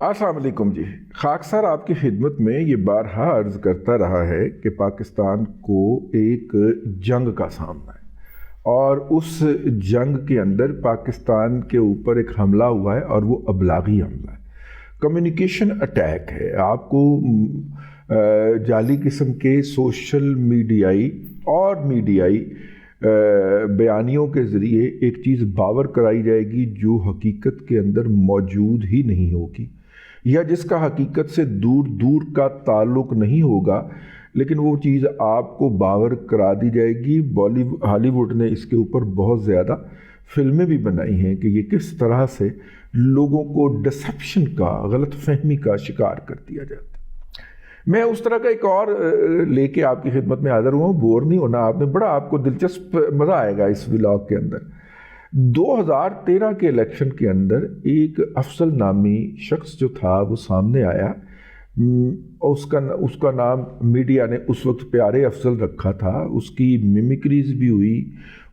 السلام علیکم جی، خاکسار آپ کی خدمت میں یہ بارہا عرض کرتا رہا ہے کہ پاکستان کو ایک جنگ کا سامنا ہے اور اس جنگ کے اندر پاکستان کے اوپر ایک حملہ ہوا ہے اور وہ ابلاغی حملہ ہے، کمیونیکیشن اٹیک ہے۔ آپ کو جعلی قسم کے سوشل میڈیائی بیانیوں کے ذریعے ایک چیز باور کرائی جائے گی جو حقیقت کے اندر موجود ہی نہیں ہوگی، یا جس کا حقیقت سے دور دور کا تعلق نہیں ہوگا، لیکن وہ چیز آپ کو باور کرا دی جائے گی۔ ہالی ووڈ نے اس کے اوپر بہت زیادہ فلمیں بھی بنائی ہیں کہ یہ کس طرح سے لوگوں کو ڈسیپشن کا، غلط فہمی کا شکار کر دیا جاتا ہے۔ میں اس طرح کا ایک اور لے کے آپ کی خدمت میں حاضر ہوا ہوں، بور نہیں ہونا آپ نے، بڑا آپ کو دلچسپ مزہ آئے گا اس ولاگ کے اندر۔ 2013 کے الیکشن کے اندر ایک افضل نامی شخص جو تھا وہ سامنے آیا، اس کا نام میڈیا نے اس وقت پیارے افضل رکھا تھا، اس کی میمکریز بھی ہوئی،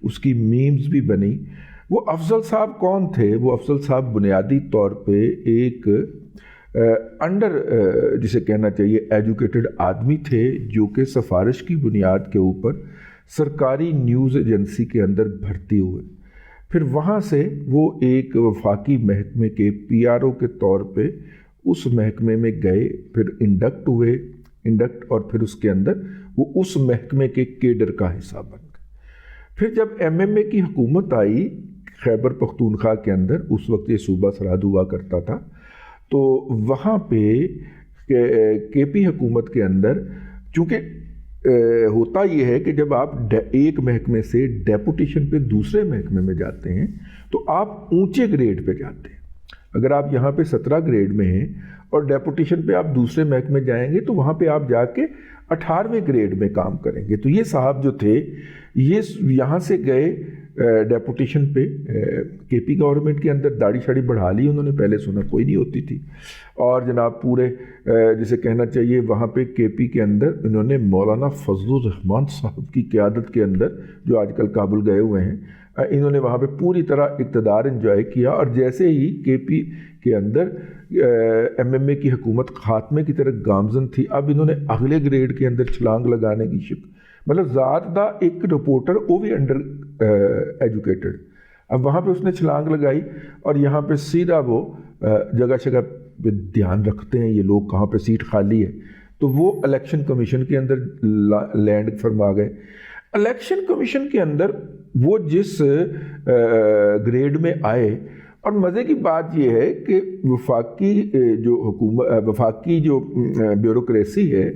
اس کی میمز بھی بنی۔ وہ افضل صاحب کون تھے؟ وہ افضل صاحب بنیادی طور پہ ایک جسے کہنا چاہیے ایجوکیٹڈ آدمی تھے، جو کہ سفارش کی بنیاد کے اوپر سرکاری نیوز ایجنسی کے اندر بھرتی ہوئے، پھر وہاں سے وہ ایک وفاقی محکمے کے PR کے طور پہ اس محکمے میں گئے، پھر انڈکٹ اور پھر اس کے اندر وہ اس محکمے کے کیڈر کا حصہ بن گئے۔ پھر جب MMA کی حکومت آئی خیبر پختونخوا کے اندر، اس وقت یہ صوبہ سرحد ہوا کرتا تھا، تو وہاں پہ KP حکومت کے اندر چونکہ ہوتا یہ ہے کہ جب آپ ایک محکمے سے ڈیپوٹیشن پہ دوسرے محکمے میں جاتے ہیں تو آپ اونچے گریڈ پہ جاتے ہیں۔ اگر آپ یہاں پہ 17 گریڈ میں ہیں اور ڈیپوٹیشن پہ آپ دوسرے محکمے جائیں گے تو وہاں پہ آپ جا کے 18ویں گریڈ میں کام کریں گے۔ تو یہ صاحب جو تھے یہ یہاں سے گئے ڈیپوٹیشن پہ KP گورنمنٹ کے اندر، داڑھی شاڑھی بڑھا لی انہوں نے، پہلے سنا کوئی نہیں ہوتی تھی، اور جناب پورے جسے کہنا چاہیے وہاں پہ KP کے اندر انہوں نے مولانا فضل الرحمان صاحب کی قیادت کے اندر، جو آج کل کابل گئے ہوئے ہیں، انہوں نے وہاں پہ پوری طرح اقتدار انجوائے کیا، اور جیسے ہی KP کے اندر MMA کی حکومت خاتمے کی طرف گامزن تھی، اب انہوں نے اگلے گریڈ کے اندر چھلانگ لگانے کی مطلب ذات دا ایک رپورٹر وہ بھی انڈر ایجوکیٹڈ، اب وہاں پہ اس نے چھلانگ لگائی، اور یہاں پہ سیدھا وہ جگہ جگہ پہ دھیان رکھتے ہیں یہ لوگ کہاں پہ سیٹ خالی ہے، تو وہ الیکشن کمیشن کے اندر لینڈ فرما گئے۔ الیکشن کمیشن کے اندر وہ جس گریڈ میں آئے، اور مزے کی بات یہ ہے کہ وفاقی جو بیوروکریسی ہے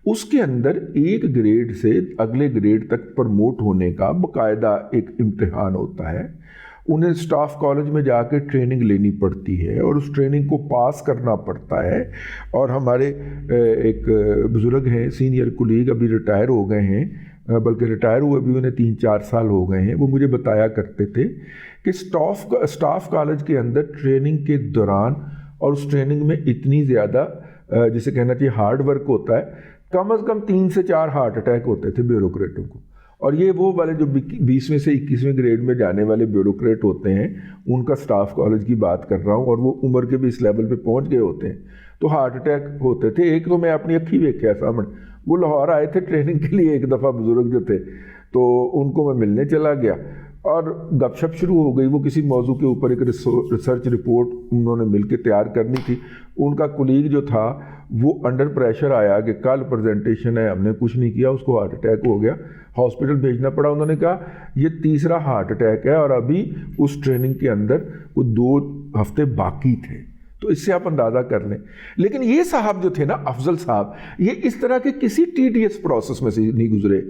اس کے اندر ایک گریڈ سے اگلے گریڈ تک پرموٹ ہونے کا باقاعدہ ایک امتحان ہوتا ہے، انہیں سٹاف کالج میں جا کے ٹریننگ لینی پڑتی ہے اور اس ٹریننگ کو پاس کرنا پڑتا ہے۔ اور ہمارے ایک بزرگ ہیں، سینئر کولیگ، ابھی ریٹائر ہو گئے ہیں، بلکہ ریٹائر ہوئے بھی انہیں 3-4 سال ہو گئے ہیں، وہ مجھے بتایا کرتے تھے کہ سٹاف کالج کے اندر ٹریننگ کے دوران، اور اس ٹریننگ میں اتنی زیادہ جسے کہنا چاہیے ہارڈ ورک ہوتا ہے، کم از کم 3 سے 4 ہارٹ اٹیک ہوتے تھے بیوروکریٹوں کو، اور یہ وہ والے جو 20ویں سے 21ویں گریڈ میں جانے والے بیوروکریٹ ہوتے ہیں، ان کا سٹاف کالج کی بات کر رہا ہوں، اور وہ عمر کے بھی اس لیول پہ پہنچ گئے ہوتے ہیں، تو ہارٹ اٹیک ہوتے تھے۔ ایک تو میں اپنی اکھی دیکھا سامنے، وہ لاہور آئے تھے ٹریننگ کے لیے ایک دفعہ، بزرگ جو تھے، تو ان کو میں ملنے چلا گیا اور گپ شپ شروع ہو گئی۔ وہ کسی موضوع کے اوپر ایک ریسرچ رپورٹ انہوں نے مل کے تیار کرنی تھی۔ ان کا کولیگ جو تھا وہ انڈر پریشر آیا کہ کل پریزنٹیشن ہے، ہم نے کچھ نہیں کیا، اس کو ہارٹ اٹیک ہو گیا، ہاسپٹل بھیجنا پڑا۔ انہوں نے کہا یہ 3را ہارٹ اٹیک ہے، اور ابھی اس ٹریننگ کے اندر وہ 2 ہفتے باقی تھے، تو اس سے آپ اندازہ کر لیں۔ لیکن یہ صاحب جو تھے نا، افضل صاحب، یہ اس طرح کے کسی TDS پروسیس میں سے نہیں گزرے،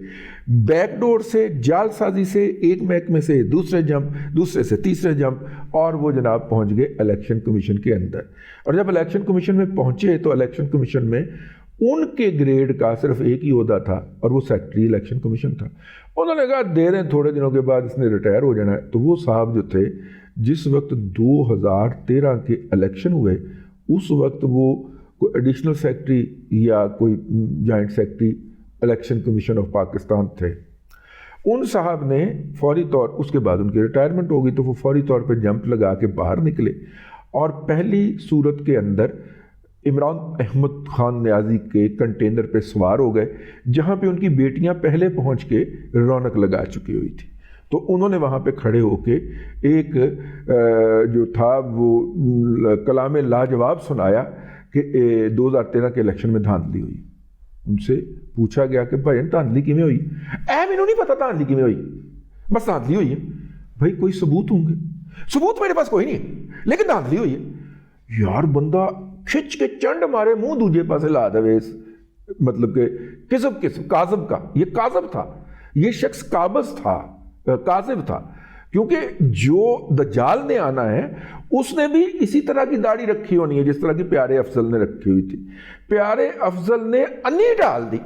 بیک ڈور سے، جال سازی سے، ایک محکمے سے دوسرے سے تیسرے جمپ، اور وہ جناب پہنچ گئے الیکشن کمیشن کے اندر۔ اور جب الیکشن کمیشن میں پہنچے تو الیکشن کمیشن میں ان کے گریڈ کا صرف ایک ہی عہدہ تھا، اور وہ سیکرٹری الیکشن کمیشن تھا۔ انہوں نے کہا دے رہے ہیں، تھوڑے دنوں کے بعد اس نے ریٹائر ہو جانا ہے۔ تو وہ صاحب جو تھے، جس وقت 2013 کے الیکشن ہوئے، اس وقت وہ کوئی ایڈیشنل سیکرٹری یا کوئی joint secretary election commission of Pakistan تھے۔ ان صاحب نے فوری طور، اس کے بعد ان کی ریٹائرمنٹ ہو گئی، تو وہ فوری طور پہ جمپ لگا کے باہر نکلے اور پہلی صورت کے اندر عمران احمد خان نیازی کے کنٹینر پہ سوار ہو گئے جہاں پہ ان کی بیٹیاں پہلے پہنچ کے رونق لگا چکی ہوئی تھی، تو انہوں نے وہاں پہ کھڑے ہو کے ایک جو تھا وہ کلام لاجواب سنایا کہ 2013 کے الیکشن میں دھاندلی ہوئی۔ ان سے پوچھا گیا کہ بھائی دھاندلی کیویں ہوئی؟ مینوں نہیں پتا دھاندلی کیویں ہوئی، بس دھاندلی ہوئی ہے۔ بھائی کوئی ثبوت ہوں گے؟ ثبوت میرے پاس کوئی نہیں ہے، لیکن دھاندلی ہوئی ہے۔ یار بندہ کھچ کے چنڈ مارے منہ دوجے پاسے لا دے، مطلب کہ کاذب کا، یہ کاذب تھا، یہ شخص قابض تھا، کاذب تھا، کیونکہ جو دجال نے آنا ہے اس نے بھی اسی طرح کی داڑھی رکھی ہونی ہے جس طرح کی پیارے افضل نے رکھی ہوئی تھی۔ پیارے افضل نے انی ڈال دی،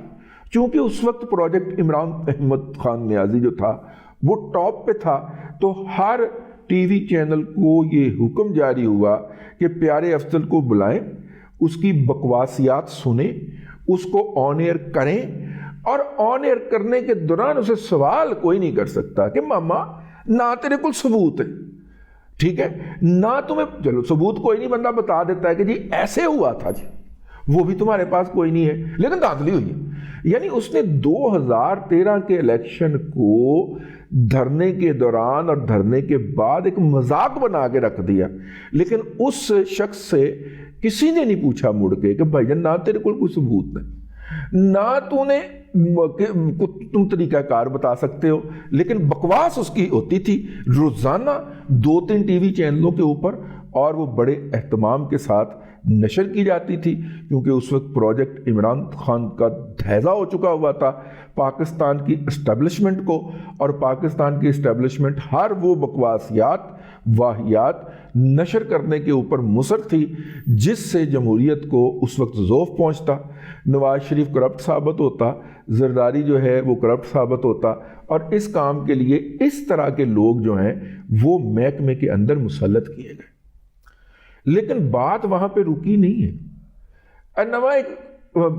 چونکہ اس وقت پروجیکٹ عمران احمد خان نیازی جو تھا وہ ٹاپ پہ تھا، تو ہر ٹی وی چینل کو یہ حکم جاری ہوا کہ پیارے افضل کو بلائیں، اس کی بکواسیات سنیں، اس کو آن ایئر کریں، اور آن ایئر کرنے کے دوران اسے سوال کوئی نہیں کر سکتا کہ ماما نہ تیرے کو ثبوت ہے، ٹھیک ہے، نہ تمہیں، چلو ثبوت کوئی نہیں، بندہ بتا دیتا ہے کہ جی ایسے ہوا تھا جی، وہ بھی تمہارے پاس کوئی نہیں ہے، لیکن دھاندلی ہوئی ہے۔ یعنی اس نے 2013 کے الیکشن کو دھرنے کے دوران اور دھرنے کے بعد ایک مذاق بنا کے رکھ دیا، لیکن اس شخص سے کسی نے نہیں پوچھا مڑ کے کہ بھائی جان نہ تیرے کوئی ثبوت نہیں، نہ تو نے تم طریقہ کار بتا سکتے ہو، لیکن بکواس اس کی ہوتی تھی روزانہ 2-3 ٹی وی چینلوں کے اوپر، اور وہ بڑے اہتمام کے ساتھ نشر کی جاتی تھی، کیونکہ اس وقت پروجیکٹ عمران خان کا دھیزہ ہو چکا ہوا تھا پاکستان کی اسٹیبلشمنٹ کو، اور پاکستان کی اسٹیبلشمنٹ ہر وہ بکواسیات، واہیات نشر کرنے کے اوپر مصر تھی جس سے جمہوریت کو اس وقت ذوف پہنچتا، نواز شریف کرپٹ ثابت ہوتا، زرداری جو ہے وہ کرپٹ ثابت ہوتا، اور اس کام کے لیے اس طرح کے لوگ جو ہیں وہ محکمے کے اندر مسلط کیے گئے۔ لیکن بات وہاں پہ رکی نہیں ہے، نواں ایک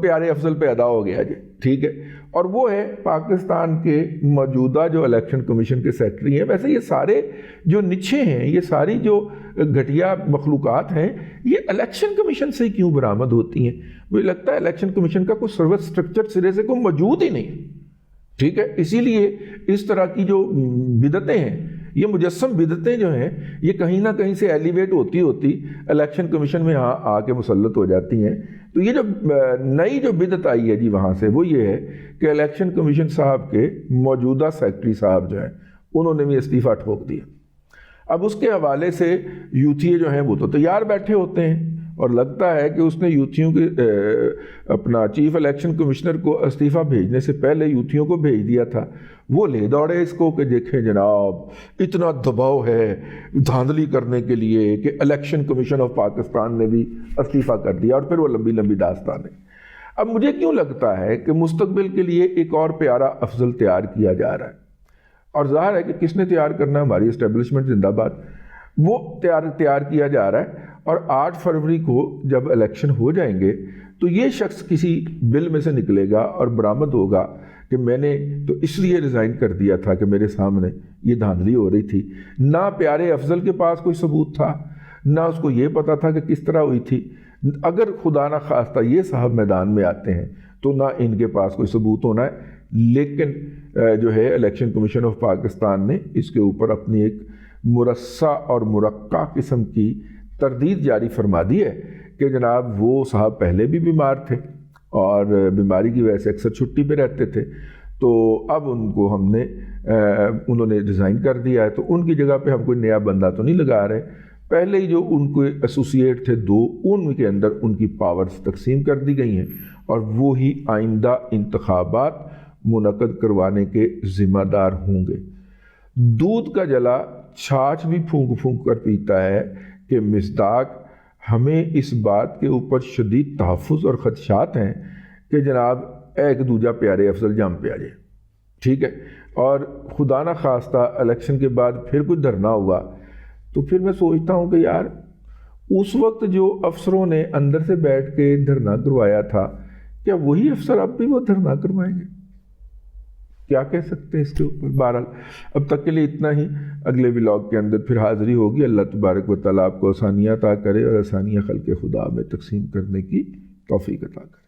پیارے افضل پیدا ہو گیا جی، ٹھیک ہے، اور وہ ہے پاکستان کے موجودہ جو الیکشن کمیشن کے سیکرٹری ہیں۔ ویسے یہ سارے جو نچھے ہیں، یہ ساری جو گھٹیا مخلوقات ہیں، یہ الیکشن کمیشن سے کیوں برآمد ہوتی ہیں؟ مجھے لگتا ہے الیکشن کمیشن کا کوئی سروس سٹرکچر سرے سے کوئی موجود ہی نہیں، ٹھیک ہے، اسی لیے اس طرح کی جو بدعتیں ہیں، یہ مجسم بدعتیں جو ہیں، یہ کہیں نہ کہیں سے ایلیویٹ ہوتی الیکشن کمیشن میں آ کے مسلط ہو جاتی ہیں۔ تو یہ جو نئی جو بدعت آئی ہے جی وہاں سے، وہ یہ ہے کہ الیکشن کمیشن صاحب کے موجودہ سیکرٹری صاحب جو ہیں انہوں نے بھی استعفیٰ ٹھوک دیا۔ اب اس کے حوالے سے یوتھیے جو ہیں وہ تو تیار بیٹھے ہوتے ہیں، اور لگتا ہے کہ اس نے یوتھیوں کے اپنا چیف الیکشن کمشنر کو استعفیٰ بھیجنے سے پہلے یوتھیوں کو بھیج دیا تھا۔ وہ لے دوڑے اس کو کہ دیکھیں جناب اتنا دباؤ ہے دھاندلی کرنے کے لیے کہ الیکشن کمیشن آف پاکستان نے بھی استعفیٰ کر دیا، اور پھر وہ لمبی لمبی داستان ہے۔ اب مجھے کیوں لگتا ہے کہ مستقبل کے لیے ایک اور پیارا افضل تیار کیا جا رہا ہے، اور ظاہر ہے کہ کس نے تیار کرنا ہے؟ ہماری اسٹیبلشمنٹ زندہ باد، وہ تیار کیا جا رہا ہے۔ اور 8 فروری کو جب الیکشن ہو جائیں گے تو یہ شخص کسی بل میں سے نکلے گا اور برآمد ہوگا کہ میں نے تو اس لیے ریزائن کر دیا تھا کہ میرے سامنے یہ دھاندلی ہو رہی تھی۔ نہ پیارے افضل کے پاس کوئی ثبوت تھا، نہ اس کو یہ پتا تھا کہ کس طرح ہوئی تھی۔ اگر خدا نہ خواستہ یہ صاحب میدان میں آتے ہیں تو نہ ان کے پاس کوئی ثبوت ہونا ہے، لیکن جو ہے الیکشن کمیشن آف پاکستان نے اس کے اوپر اپنی ایک مرصع اور مرقع قسم کی تردید جاری فرما دی ہے کہ جناب وہ صاحب پہلے بھی بیمار تھے اور بیماری کی وجہ سے اکثر چھٹی پہ رہتے تھے، تو اب ان کو انہوں نے ریزائن کر دیا ہے، تو ان کی جگہ پہ ہم کوئی نیا بندہ تو نہیں لگا رہے۔ پہلے ہی جو ان کے ایسوسیٹ تھے 2، ان کے اندر ان کی پاورز تقسیم کر دی گئی ہیں، اور وہی آئندہ انتخابات منعقد کروانے کے ذمہ دار ہوں گے۔ دودھ کا جلا چھاچھ بھی پھونک پھونک کر پیتا ہے کہ مصداق ہمیں اس بات کے اوپر شدید تحفظ اور خدشات ہیں کہ جناب ایک دوجا پیارے افضل جم پہ آ جائے، ٹھیک ہے، اور خدا نہ خواستہ الیکشن کے بعد پھر کچھ دھرنا ہوا تو پھر میں سوچتا ہوں کہ یار اس وقت جو افسروں نے اندر سے بیٹھ کے دھرنا کروایا تھا، کیا وہی افسر اب بھی وہ دھرنا کروائیں گے؟ کیا کہہ سکتے ہیں اس کے اوپر. بہرحال اب تک کے لیے اتنا ہی. اگلے ولاگ کے اندر پھر حاضری ہوگی. اللہ تبارک و تعالیٰ آپ کو آسانیاں عطا کرے اور آسانیاں خلق خدا میں تقسیم کرنے کی توفیق عطا کرے.